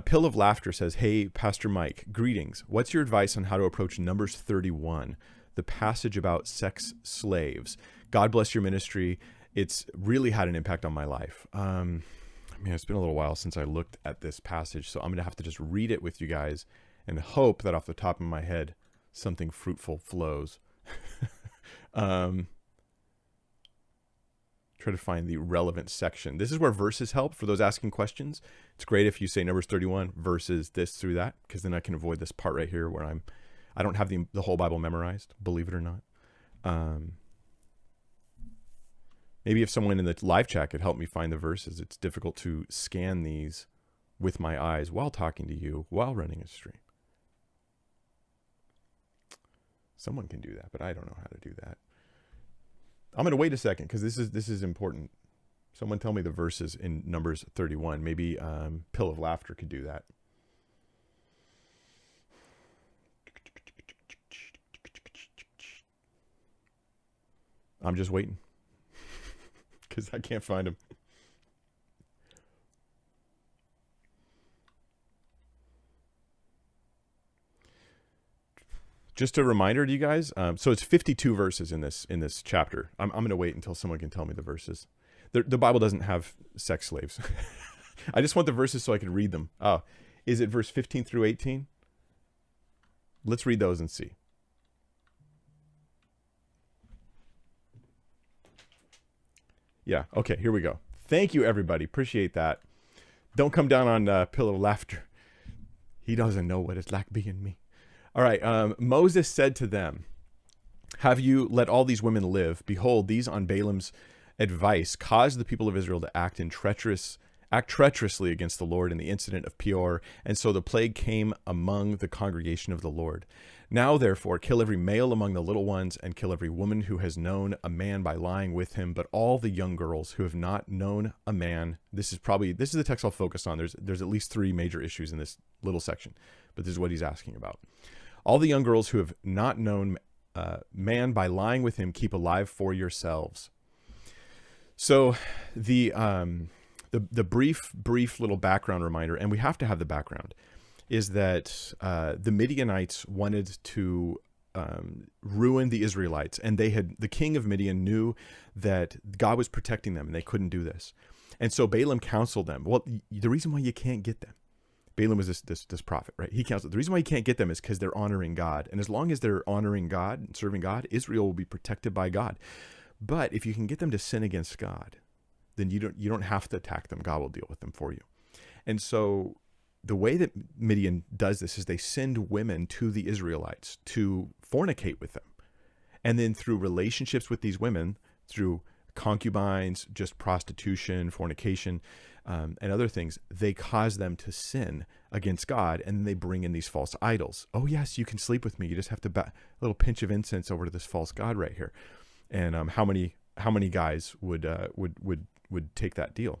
Pill of Laughter says, hey, Pastor Mike, greetings. What's your advice on how to approach Numbers 31, the passage about sex slaves? God bless your ministry. It's really had an impact on my life. It's been a little while since I looked at this passage, so I'm going to have to just read it with you guys and hope that off the top of my head, something fruitful flows. Try to find the relevant section. This is where verses help for those asking questions. It's great if you say Numbers 31 verses this through that, because then I can avoid this part right here where I don't have the whole Bible memorized, believe it or not. Maybe if someone in the live chat could help me find the verses. It's difficult to scan these with my eyes while talking to you, while running a stream. Someone can do that, but I don't know how to do that. I'm going to wait a second because this is important. Someone tell me the verses in Numbers 31. Maybe Pill of Laughter could do that. I'm just waiting because I can't find them. Just a reminder to you guys. So it's 52 verses in this chapter. I'm going to wait until someone can tell me the verses. The Bible doesn't have sex slaves. I just want the verses so I can read them. Oh, is it verse 15 through 18? Let's read those and see. Yeah. Okay. Here we go. Thank you, everybody. Appreciate that. Don't come down on Pillow of Laughter. He doesn't know what it's like being me. All right. Moses said to them, have you let all these women live? Behold, these on Balaam's advice caused the people of Israel to act treacherously against the Lord in the incident of Peor. And so the plague came among the congregation of the Lord. Now, therefore, kill every male among the little ones and kill every woman who has known a man by lying with him. But all the young girls who have not known a man, this is the text I'll focus on. There's at least 3 major issues in this little section, but this is what he's asking about. All the young girls who have not known man by lying with him, keep alive for yourselves. So the brief little background reminder, and we have to have the background, is that the Midianites wanted to ruin the Israelites, and the king of Midian knew that God was protecting them, and they couldn't do this. And so Balaam counseled them. Well, the reason why you can't get them, Balaam was this prophet, right? He counseled. The reason why you can't get them is because they're honoring God. And as long as they're honoring God and serving God, Israel will be protected by God. But if you can get them to sin against God, then you don't have to attack them. God will deal with them for you. And so the way that Midian does this is they send women to the Israelites to fornicate with them. And then through relationships with these women, through concubines, just prostitution, fornication, and other things, they cause them to sin against God, and then they bring in these false idols. Oh yes, you can sleep with me. You just have to a little pinch of incense over to this false god right here. And how many guys would take that deal?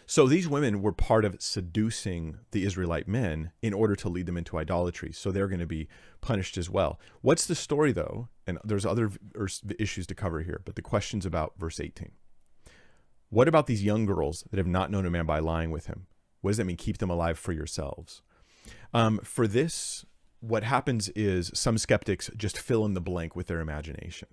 So these women were part of seducing the Israelite men in order to lead them into idolatry. So they're going to be punished as well. What's the story though? And there's other issues to cover here, but the question's about verse 18. What about these young girls that have not known a man by lying with him? What does that mean? Keep them alive for yourselves. For this, what happens is some skeptics just fill in the blank with their imagination.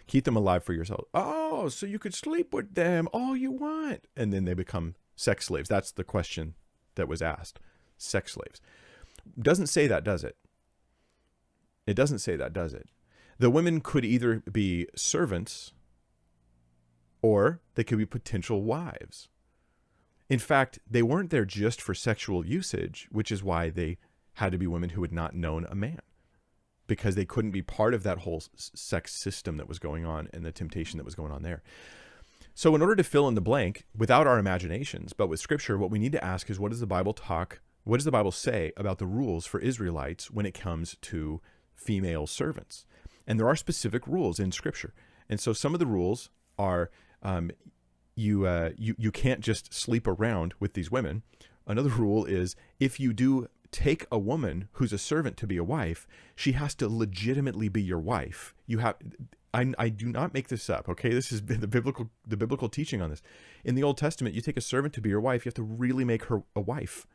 Keep them alive for yourself. Oh, so you could sleep with them all you want. And then they become sex slaves. That's the question that was asked. Sex slaves. Doesn't say that, does it? It doesn't say that, does it? The women could either be servants or they could be potential wives. In fact, they weren't there just for sexual usage, which is why they had to be women who had not known a man, because they couldn't be part of that whole sex system that was going on and the temptation that was going on there. So in order to fill in the blank without our imaginations, but with scripture, what we need to ask is, what does the Bible say about the rules for Israelites when it comes to female servants? And there are specific rules in scripture. And so some of the rules are, you can't just sleep around with these women. Another rule is, if you do take a woman who's a servant to be a wife, she has to legitimately be your wife. I do not make this up, okay? This is the biblical teaching on this. In the Old Testament, you take a servant to be your wife, you have to really make her a wife.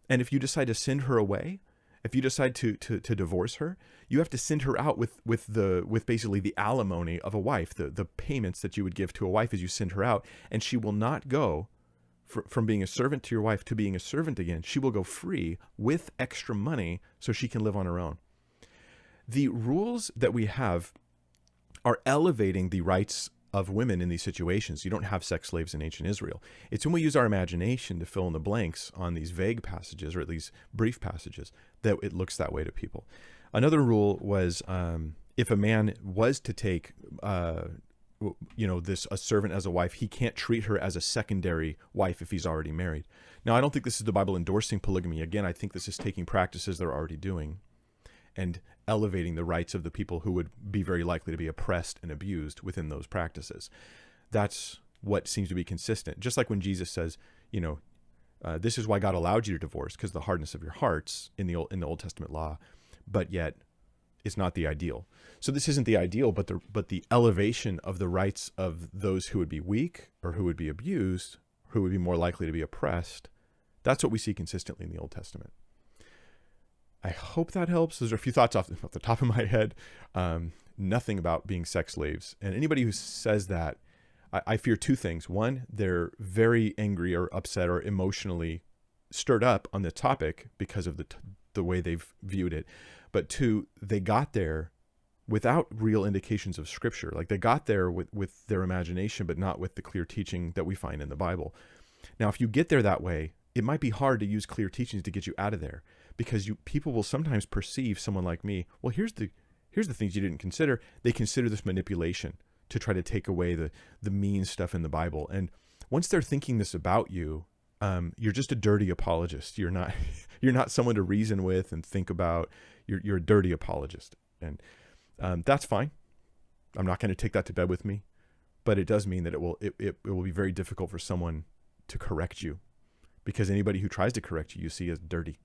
And if you decide to send her away, if you decide to divorce her, you have to send her out with basically the alimony of a wife, the payments that you would give to a wife as you send her out, and she will not go from being a servant to your wife to being a servant again. She will go free with extra money so she can live on her own. The rules that we have are elevating the rights of women in these situations. You don't have sex slaves in ancient Israel. It's when we use our imagination to fill in the blanks on these vague passages, or at least brief passages, that it looks that way to people. Another rule was if a man was to take a servant as a wife, he can't treat her as a secondary wife if he's already married. Now, I don't think this is the Bible endorsing polygamy. Again, I think this is taking practices they're already doing and elevating the rights of the people who would be very likely to be oppressed and abused within those practices. That's what seems to be consistent. Just like when Jesus says, this is why God allowed you to divorce, because the hardness of your hearts in the Old Testament law, but yet it's not the ideal. So this isn't the ideal, but the elevation of the rights of those who would be weak or who would be abused, who would be more likely to be oppressed. That's what we see consistently in the Old Testament. I hope that helps. Those are a few thoughts off the top of my head. Nothing about being sex slaves. And anybody who says that, I fear two things. One, they're very angry or upset or emotionally stirred up on the topic because of the way they've viewed it. But two, they got there without real indications of Scripture. Like they got there with their imagination, but not with the clear teaching that we find in the Bible. Now, if you get there that way, it might be hard to use clear teachings to get you out of there, because people will sometimes perceive someone like me, well, here's the things you didn't consider. They consider this manipulation to try to take away the mean stuff in the Bible. And once they're thinking this about you, you're just a dirty apologist. You're not someone to reason with and think about. You're a dirty apologist. And that's fine. I'm not going to take that to bed with me, but it does mean that it will be very difficult for someone to correct you, because anybody who tries to correct you, you see as dirty.